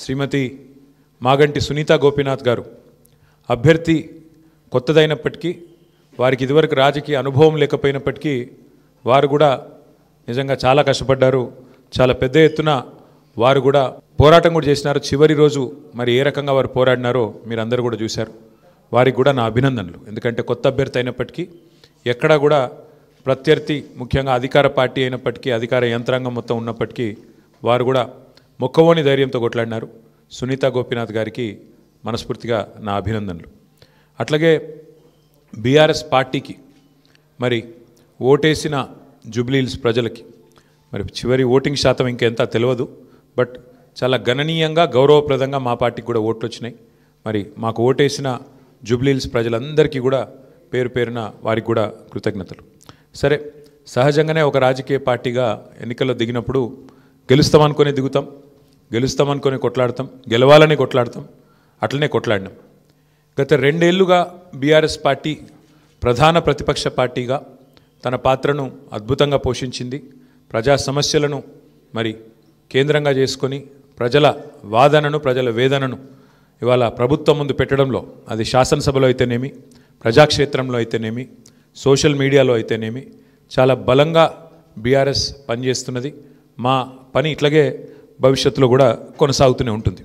శ్రీమతి మాగంటి సునీతా గోపీనాథ్ గారు అభ్యర్థి కొత్తదైనప్పటికీ వారికి ఇదివరకు రాజకీయ అనుభవం లేకపోయినప్పటికీ వారు కూడా నిజంగా చాలా కష్టపడ్డారు. చాలా పెద్ద ఎత్తున వారు కూడా పోరాటం కూడా చేసినారు. చివరి రోజు మరి ఏ రకంగా వారు పోరాడినారో మీరందరూ కూడా చూశారు. వారికి కూడా నా అభినందనలు. ఎందుకంటే కొత్త అభ్యర్థి అయినప్పటికీ ఎక్కడా కూడా ప్రత్యర్థి ముఖ్యంగా అధికార పార్టీ అయినప్పటికీ అధికార యంత్రాంగం మొత్తం ఉన్నప్పటికీ వారు కూడా మొక్కవోని ధైర్యంతో కొట్లాడినారు. సునీతా గోపీనాథ్ గారికి మనస్ఫూర్తిగా నా అభినందనలు. అట్లాగే బీఆర్ఎస్ పార్టీకి మరి ఓటేసిన జూబ్లీహిల్స్ ప్రజలకి మరి చివరి ఓటింగ్ శాతం ఇంకెంత తెలియదు, బట్ చాలా గణనీయంగా గౌరవప్రదంగా మా పార్టీకి కూడా ఓట్లు వచ్చినాయి. మరి మాకు ఓటేసిన జూబ్లీహిల్స్ ప్రజలందరికీ కూడా పేరు పేరున వారికి కూడా కృతజ్ఞతలు. సరే, సహజంగానే ఒక రాజకీయ పార్టీగా ఎన్నికల్లో దిగినప్పుడు గెలుస్తామనుకొని దిగుతాం, గెలుస్తామనుకొని కొట్లాడతాం, గెలవాలని కొట్లాడతాం. అట్లనే కొట్లాడినాం. గత 2 ఏళ్లుగా బీఆర్ఎస్ పార్టీ ప్రధాన ప్రతిపక్ష పార్టీగా తన పాత్రను అద్భుతంగా పోషించింది. ప్రజా సమస్యలను మరి కేంద్రంగా చేసుకొని ప్రజల వాదనను, ప్రజల వేదనను ఇవాళ ప్రభుత్వం ముందు పెట్టడంలో, అది శాసనసభలో అయితేనేమి, ప్రజాక్షేత్రంలో అయితేనేమి, సోషల్ మీడియాలో అయితేనేమి చాలా బలంగా బీఆర్ఎస్ పనిచేస్తున్నది. మా పని ఇట్లాగే భవిష్యత్తులో కూడా కొనసాగుతూనే ఉంటుంది.